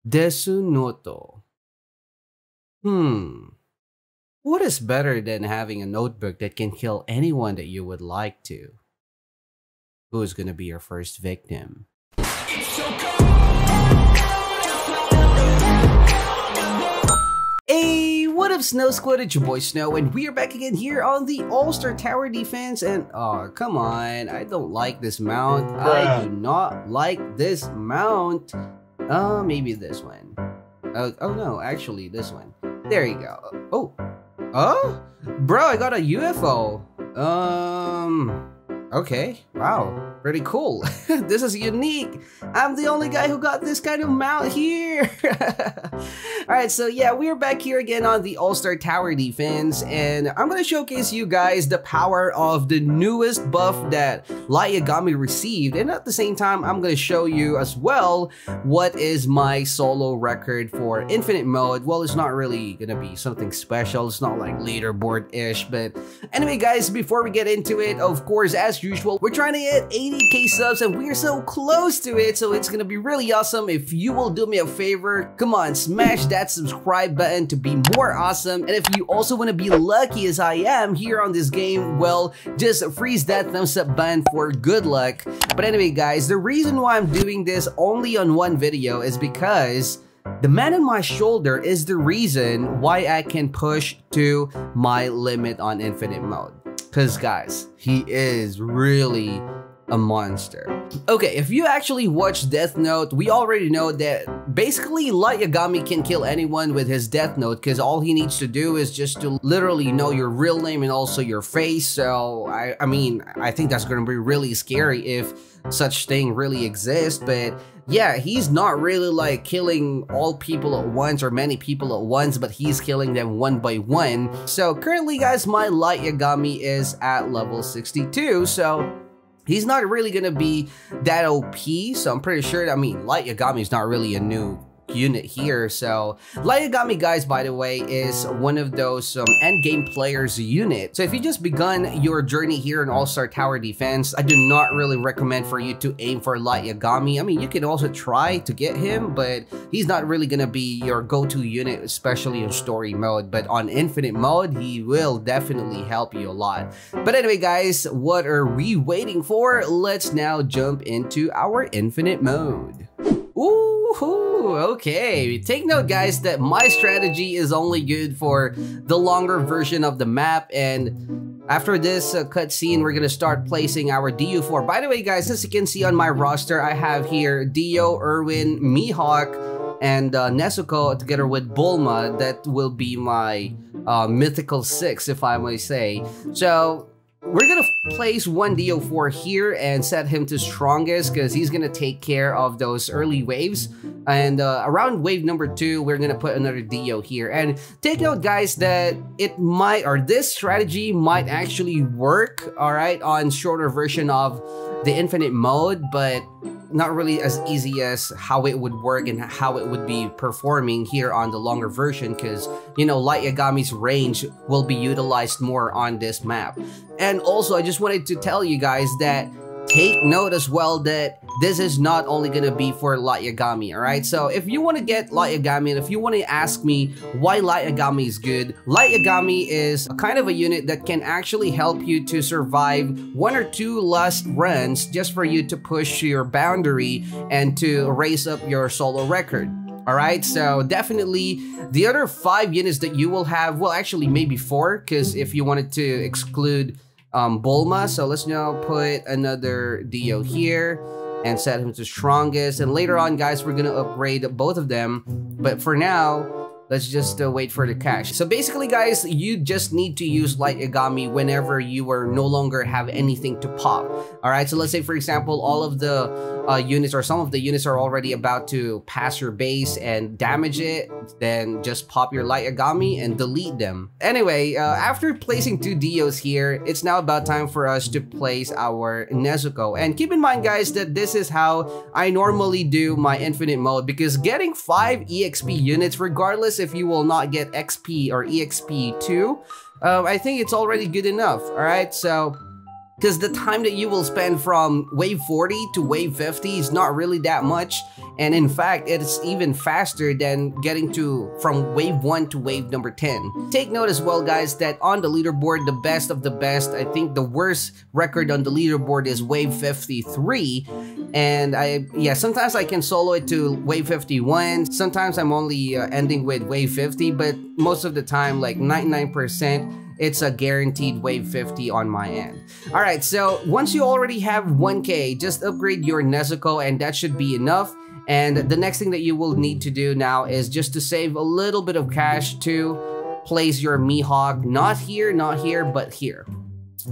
Desunoto. What is better than having a notebook that can kill anyone that you would like to? Who's gonna be your first victim? Hey, what up, Snow Squad? It's your boy Snow, and we are back again here on the All-Star Tower Defense. And oh, come on, I don't like this mount. I do not like this mount. Maybe this one. Oh no, actually this one. There you go. Oh, bro, I got a UFO. Okay, wow, pretty cool. This is unique. I'm the only guy who got this kind of mount here. Alright, so yeah, we're back here again on the All-Star Tower Defense, and I'm gonna showcase you guys the power of the newest buff that Yagami received, and at the same time, I'm gonna show you as well what is my solo record for Infinite Mode. Well, it's not really gonna be something special. It's not like leaderboard-ish, but anyway, guys, before we get into it, of course, as usual, we're trying to hit 80k subs, and we're so close to it, so it's gonna be really awesome if you will do me a favor. Come on, smash that subscribe button to be more awesome, and if you also want to be lucky as I am here on this game, well, just freeze that thumbs up button for good luck. But anyway, guys, the reason why I'm doing this only on one video is because the man on my shoulder is the reason why I can push to my limit on Infinite Mode. Because guys, he is really a monster. Okay, if you actually watch Death Note, we already know that basically Yagami can kill anyone with his Death Note, because all he needs to do is just to literally know your real name and also your face. So I mean, I think that's going to be really scary if such thing really exists. But yeah, he's not really like killing all people at once or many people at once, but he's killing them one by one. So currently, guys, my Light Yagami is at level 62, so he's not really gonna be that OP, so I'm pretty sure, I mean, Light Yagami is not really a new unit here. So Light Yagami, guys, by the way, is one of those end game players unit. So if you just begun your journey here in All-Star Tower Defense, I do not really recommend for you to aim for Light Yagami. I mean, you can also try to get him, but he's not really gonna be your go-to unit, especially in story mode. But on Infinite Mode, he will definitely help you a lot. But anyway, guys, what are we waiting for? Let's now jump into our Infinite Mode. Ooh, okay. Take note, guys, that my strategy is only good for the longer version of the map, and after this cutscene, we're gonna start placing our DU4. By the way, guys, as you can see on my roster, I have here Dio, Erwin, Mihawk, and Nezuko together with Bulma. That will be my mythical 6, if I may say. So we're gonna place one DO4 here and set him to strongest, because he's gonna take care of those early waves. And around wave number 2, we're gonna put another DO here. And take note, guys, that it might, or this strategy might actually work, all right, on shorter version of the Infinite Mode, but not really as easy as how it would work and how it would be performing here on the longer version, because, you know, Light Yagami's range will be utilized more on this map. And also, I just wanted to tell you guys that take note as well that this is not only gonna be for Light Yagami, alright? So if you want to get Light Yagami, and if you want to ask me why Light Yagami is good, Light Yagami is a kind of a unit that can actually help you to survive 1 or 2 last runs just for you to push your boundary and to raise up your solo record. Alright, so definitely the other 5 units that you will have, well, actually maybe 4, because if you wanted to exclude Bulma, so let's now put another Dio here and set him to strongest, and later on, guys, we're gonna upgrade both of them, but for now, let's just wait for the cash. So basically, guys, you just need to use Light Yagami whenever you are no longer have anything to pop. All right, so let's say, for example, all of the units or some of the units are already about to pass your base and damage it, then just pop your Light Yagami and delete them. Anyway, after placing 2 Dios here, it's now about time for us to place our Nezuko. And keep in mind, guys, that this is how I normally do my Infinite Mode, because getting 5 EXP units, regardless if you will not get XP or EXP too, I think it's already good enough. All right, so because the time that you will spend from wave 40 to wave 50 is not really that much, and in fact it's even faster than getting from wave 1 to wave number 10. Take note as well, guys, that on the leaderboard, the best of the best, I think the worst record on the leaderboard is wave 53, and sometimes I can solo it to wave 51, sometimes I'm only ending with wave 50, but most of the time, like 99%, it's a guaranteed wave 50 on my end. Alright, so once you already have 1k, just upgrade your Nezuko and that should be enough. And the next thing that you will need to do now is just to save a little bit of cash to place your Mihawk, not here, but here.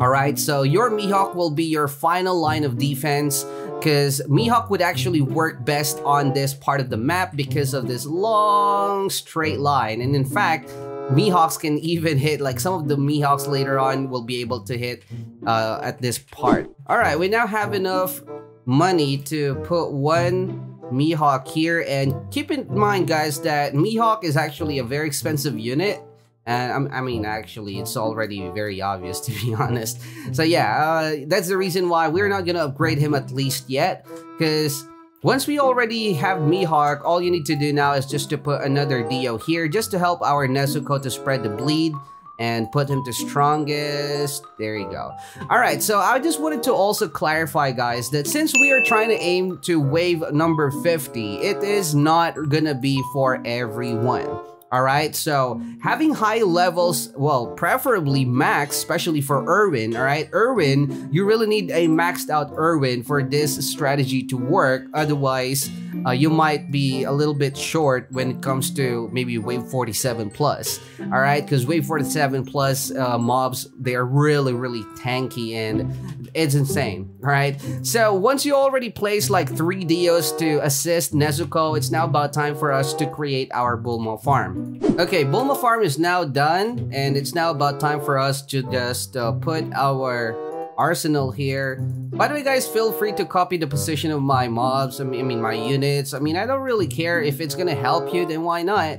Alright, so your Mihawk will be your final line of defense, because Mihawk would actually work best on this part of the map because of this long straight line. And in fact, Mihawks can even hit, like some of the Mihawks later on will be able to hit at this part. Alright, we now have enough money to put one Mihawk here, and keep in mind, guys, that Mihawk is actually a very expensive unit. And I mean, actually, it's already very obvious, to be honest. So yeah, that's the reason why we're not gonna upgrade him at least yet, because once we already have Mihawk, all you need to do now is just to put another Dio here, just to help our Nezuko to spread the bleed and put him to strongest. There you go. Alright, so I just wanted to also clarify, guys, that since we are trying to aim to wave number 50, it is not gonna be for everyone. Alright, so having high levels, well, preferably max, especially for Irwin, alright? Irwin, you really need a maxed out Irwin for this strategy to work, otherwise, you might be a little bit short when it comes to maybe wave 47 plus, alright? Because wave 47 plus mobs, they are really, really tanky and it's insane, alright? So once you already place like 3 Dios to assist Nezuko, it's now about time for us to create our Bulma farm. Okay, Bulma farm is now done, and it's now about time for us to just put our arsenal here. By the way, guys, feel free to copy the position of my mobs, I mean my units. I mean, I don't really care. If it's gonna help you, then why not?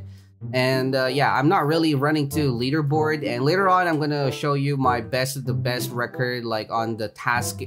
And yeah, I'm not really running to leaderboard, and later on I'm gonna show you my best of the best record, like on the task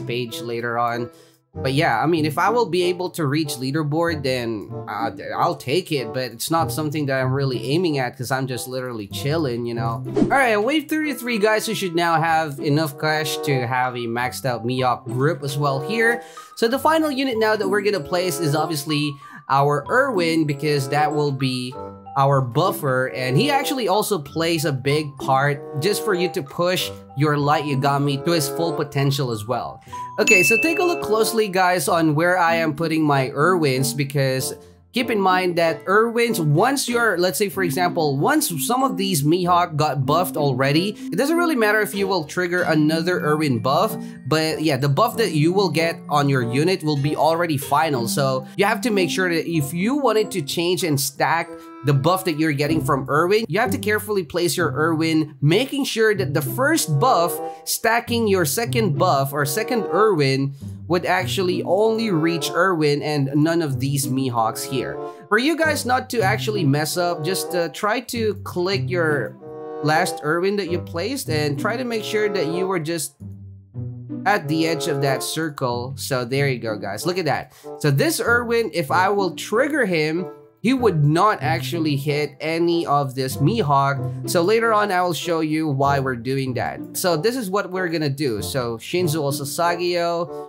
page later on. But yeah, I mean, if I will be able to reach leaderboard, then I'll take it, but it's not something that I'm really aiming at because I'm just literally chilling, you know? Alright, wave 33, guys, we should now have enough cash to have a maxed out Mihawk group as well here. So the final unit now that we're gonna place is obviously our Irwin, because that will be our buffer, and he actually also plays a big part just for you to push your light Yagami to his full potential as well. Okay, so take a look closely, guys, on where I am putting my Irwins, because keep in mind that Irwins, once you're, let's say for example, once some of these Mihawk got buffed already, it doesn't really matter if you will trigger another Irwin buff, but yeah, the buff that you will get on your unit will be already final. So you have to make sure that if you wanted to change and stack the buff that you're getting from Irwin, you have to carefully place your Irwin, making sure that the first buff stacking your second buff or second Irwin would actually only reach Irwin and none of these Mihawks here. For you guys not to actually mess up, just try to click your last Irwin that you placed and try to make sure that you were just at the edge of that circle. So there you go, guys. Look at that. So this Irwin, if I will trigger him, he would not actually hit any of this Mihawk. So later on, I will show you why we're doing that. So this is what we're gonna do. So Shinzo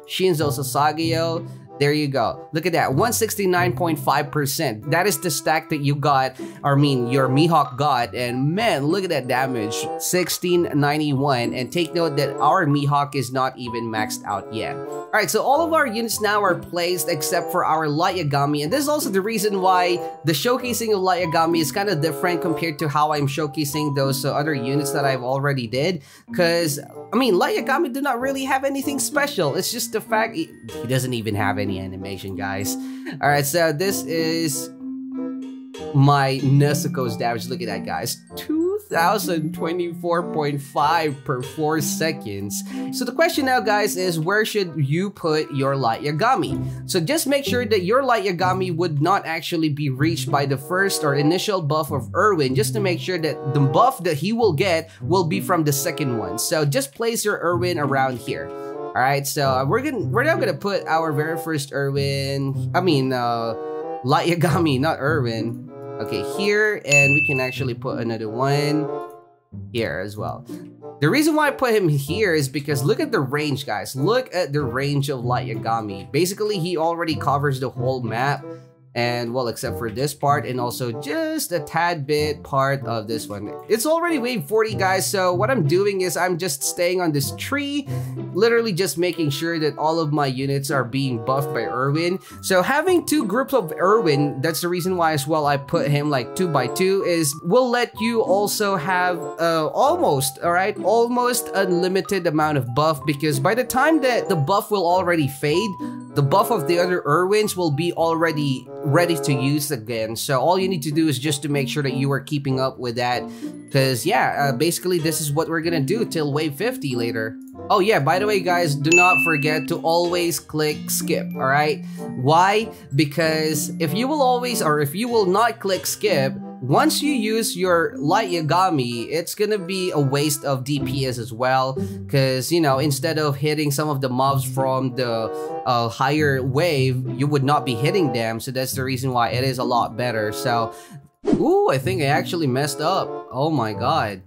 Sasageo, there you go. Look at that, 169.5%. That is the stack that you got, or I mean your Mihawk got, and man, look at that damage, 1691. And take note that our Mihawk is not even maxed out yet. Alright, so all of our units now are placed except for our Light Yagami, and this is also the reason why the showcasing of Light Yagami is kind of different compared to how I'm showcasing those other units that I've already did. Because, I mean, Light Yagami do not really have anything special. It's just the fact he doesn't even have any animation, guys. Alright, so this is my Nezuko's damage. Look at that, guys. 2,000 1024.5 per 4 seconds. So the question now, guys, is where should you put your Light Yagami? So just make sure that your Light Yagami would not actually be reached by the first or initial buff of Irwin, just to make sure that the buff that he will get will be from the second one. So just place your Irwin around here. All right, so we're now gonna put our very first Irwin. Light Yagami, not Irwin. Okay, here, and we can actually put another one here as well. The reason why I put him here is because look at the range, guys. Look at the range of Light Yagami. Basically, he already covers the whole map. And well, except for this part and also just a tad bit part of this one. It's already wave 40, guys, so what I'm doing is I'm just staying on this tree, literally just making sure that all of my units are being buffed by Irwin. So having two groups of Irwin, that's the reason why as well I put him like 2 by 2, is will let you also have almost unlimited amount of buff, because by the time that the buff will already fade, the buff of the other Irwins will be already ready to use again. So all you need to do is just to make sure that you are keeping up with that, because yeah, basically this is what we're gonna do till wave 50 later. Oh yeah, by the way, guys, do not forget to always click skip, all right? Why? Because if you will not click skip, once you use your Light Yagami, it's gonna be a waste of DPS as well, because, you know, instead of hitting some of the mobs from the higher wave, you would not be hitting them, so that's the reason why it is a lot better. So, ooh, I think I actually messed up. Oh my god.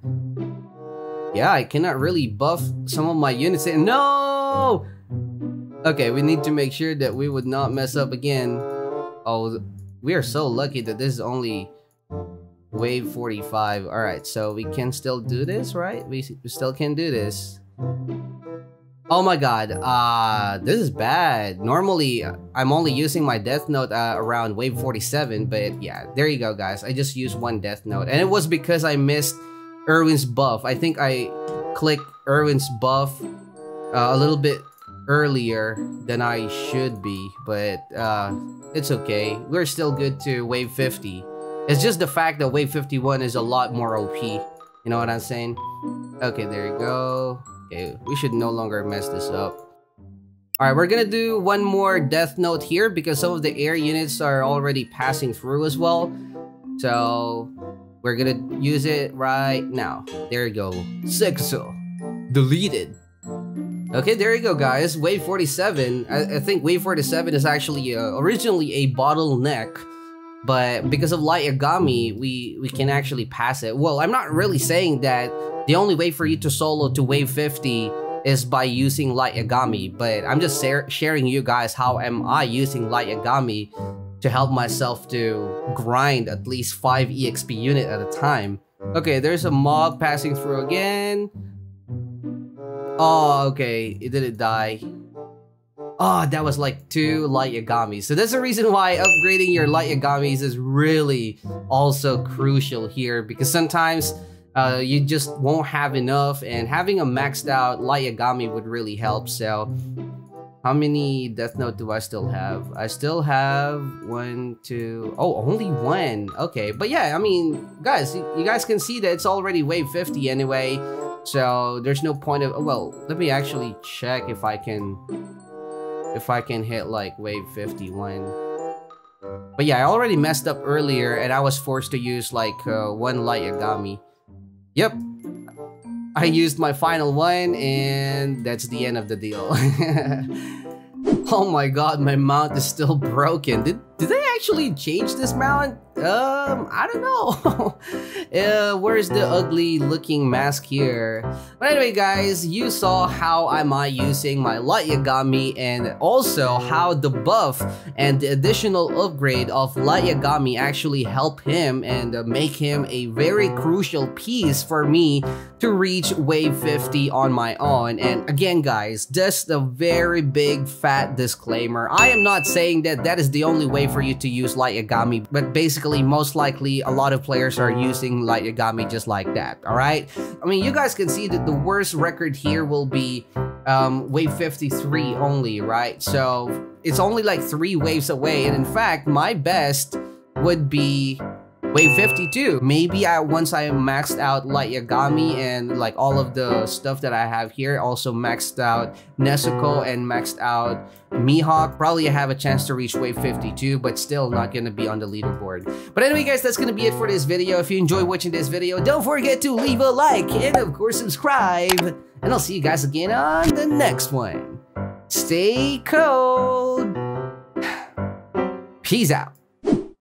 Yeah, I cannot really buff some of my units. No! Okay, we need to make sure that we would not mess up again. Oh, we are so lucky that this is only wave 45. All right, so we can still do this, right? We still can do this. Oh my god, this is bad. Normally, I'm only using my Death Note around wave 47, but yeah, there you go, guys. I just used one Death Note, and it was because I missed Irwin's buff. I think I clicked Irwin's buff a little bit earlier than I should be, but it's okay. We're still good to wave 50. It's just the fact that wave 51 is a lot more OP. You know what I'm saying? Okay, there you go. Okay, we should no longer mess this up. Alright, we're gonna do one more Death Note here because some of the air units are already passing through as well. So, we're gonna use it right now. There you go. Sexo. Deleted. Okay, there you go, guys. Wave 47. I think wave 47 is actually originally a bottleneck. But because of Light Yagami, we can actually pass it. Well, I'm not really saying that the only way for you to solo to wave 50 is by using Light Yagami, but I'm just sharing you guys how am I using Light Yagami to help myself to grind at least 5 EXP unit at a time. Okay, there's a mob passing through again. Oh, okay, it didn't die. Oh, that was like 2 Light Yagamis. So that's the reason why upgrading your Light Yagamis is really also crucial here, because sometimes you just won't have enough, and having a maxed out Light Yagami would really help. So how many Death Note do I still have? I still have 1, 2, oh, only 1. Okay, but yeah, I mean, guys, you guys can see that it's already wave 50 anyway. So there's no point of, well, let me actually check if I can hit like wave 51. But yeah, I already messed up earlier and I was forced to use like 1 Light Yagami. Yep, I used my final one and that's the end of the deal. Oh my god, my mount is still broken. Did they actually change this mount? I don't know. Where's the ugly looking mask here? But anyway, guys, you saw how am I using my Light Yagami, and also how the buff and the additional upgrade of Light Yagami actually help him and make him a very crucial piece for me to reach wave 50 on my own. And again, guys, just a very big fat disclaimer. I am not saying that that is the only way for you to use Light Yagami, but basically most likely a lot of players are using Light Yagami just like that. All right, I mean, you guys can see that the worst record here will be wave 53 only, right? So it's only like 3 waves away, and in fact my best would be wave 52. Maybe once I maxed out like Yagami and like all of the stuff that I have here, also maxed out Nezuko and maxed out Mihawk, probably I have a chance to reach wave 52, but still not gonna be on the leaderboard. But anyway guys, that's gonna be it for this video. If you enjoyed watching this video, don't forget to leave a like and of course subscribe. And I'll see you guys again on the next one. Stay cold. Peace out.